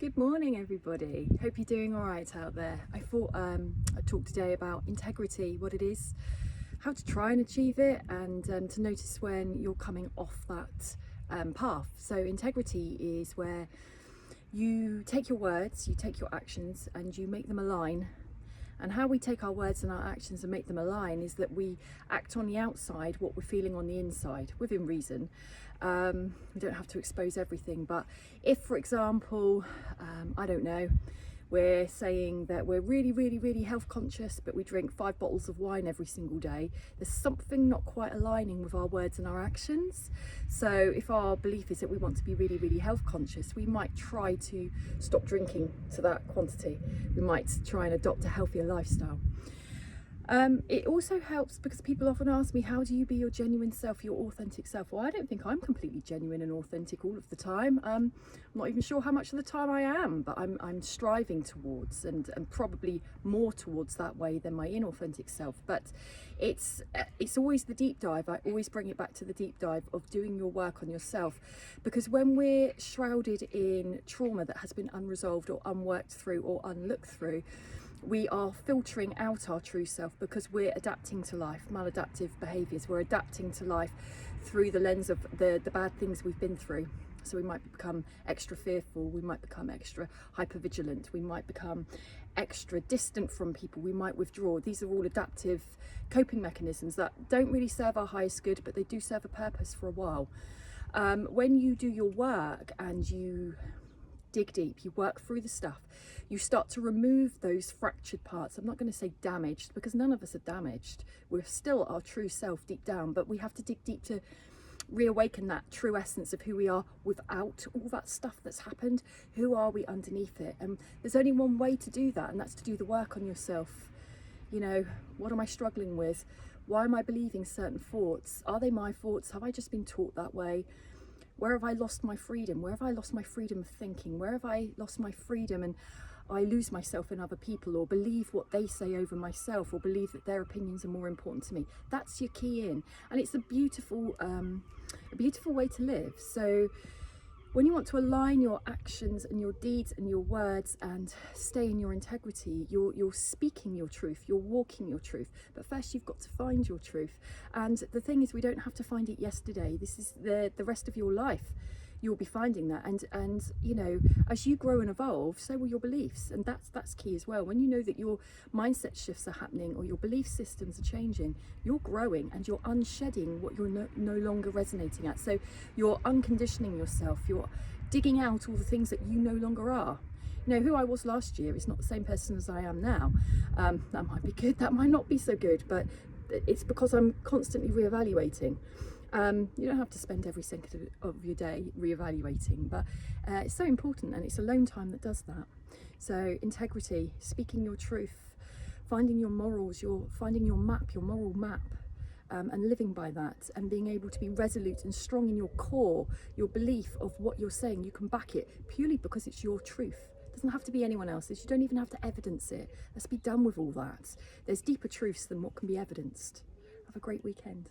Good morning, everybody. Hope you're doing all right out there. I thought I'd talk today about integrity, what it is, how to try and achieve it, and to notice when you're coming off that path. So integrity is where you take your words, you take your actions, and you make them align. And how we take our words and our actions and make them align is that we act on the outside what we're feeling on the inside, within reason. We don't have to expose everything, but if, for example, I don't know, we're saying that we're really health conscious, but we drink 5 bottles of wine every single day, there's something not quite aligning with our words and our actions. So if our belief is that we want to be really health conscious, we might try to stop drinking to that quantity. We might try and adopt a healthier lifestyle. It also helps because people often ask me, how do you be your genuine self, your authentic self? Well, I don't think I'm completely genuine and authentic all of the time. I'm not even sure how much of the time I am, but I'm striving towards and probably more towards that way than my inauthentic self. But it's always the deep dive. I always bring it back to the deep dive of doing your work on yourself, because when we're shrouded in trauma that has been unresolved or unworked through or unlooked through, we are filtering out our true self because we're adapting to life, maladaptive behaviours. We're adapting to life through the lens of the bad things we've been through. So we might become extra fearful, we might become extra hypervigilant, we might become extra distant from people, we might withdraw. These are all adaptive coping mechanisms that don't really serve our highest good, but they do serve a purpose for a while. When you do your work and you dig deep, you work through the stuff, you start to remove those fractured parts. I'm not going to say damaged, because none of us are damaged. We're still our true self deep down, but we have to dig deep to reawaken that true essence of who we are without all that stuff that's happened. Who are we underneath it? And there's only one way to do that, and that's to do the work on yourself. You know, what am I struggling with? Why am I believing certain thoughts? Are they my thoughts? Have I just been taught that way? Where have I lost my freedom? Where have I lost my freedom of thinking? Where have I lost my freedom and I lose myself in other people, or believe what they say over myself, or believe that their opinions are more important to me? That's your key in. And it's a beautiful way to live. So when you want to align your actions and your deeds and your words and stay in your integrity, you're speaking your truth, you're walking your truth. But first you've got to find your truth. And the thing is, we don't have to find it yesterday. This is the rest of your life. You'll be finding that, and you know, as you grow and evolve, so will your beliefs, and that's key as well. When you know that your mindset shifts are happening or your belief systems are changing, you're growing and you're unshedding what you're no longer resonating at. So you're unconditioning yourself, you're digging out all the things that you no longer are. You know, who I was last year is not the same person as I am now. That might be good, that might not be so good, but it's because I'm constantly reevaluating. You don't have to spend every second of your day reevaluating, but it's so important, and it's alone time that does that. So integrity, speaking your truth, finding your morals, finding your map, your moral map, and living by that, and being able to be resolute and strong in your core, your belief of what you're saying. You can back it purely because it's your truth. It doesn't have to be anyone else's. You don't even have to evidence it. Let's be done with all that. There's deeper truths than what can be evidenced. Have a great weekend.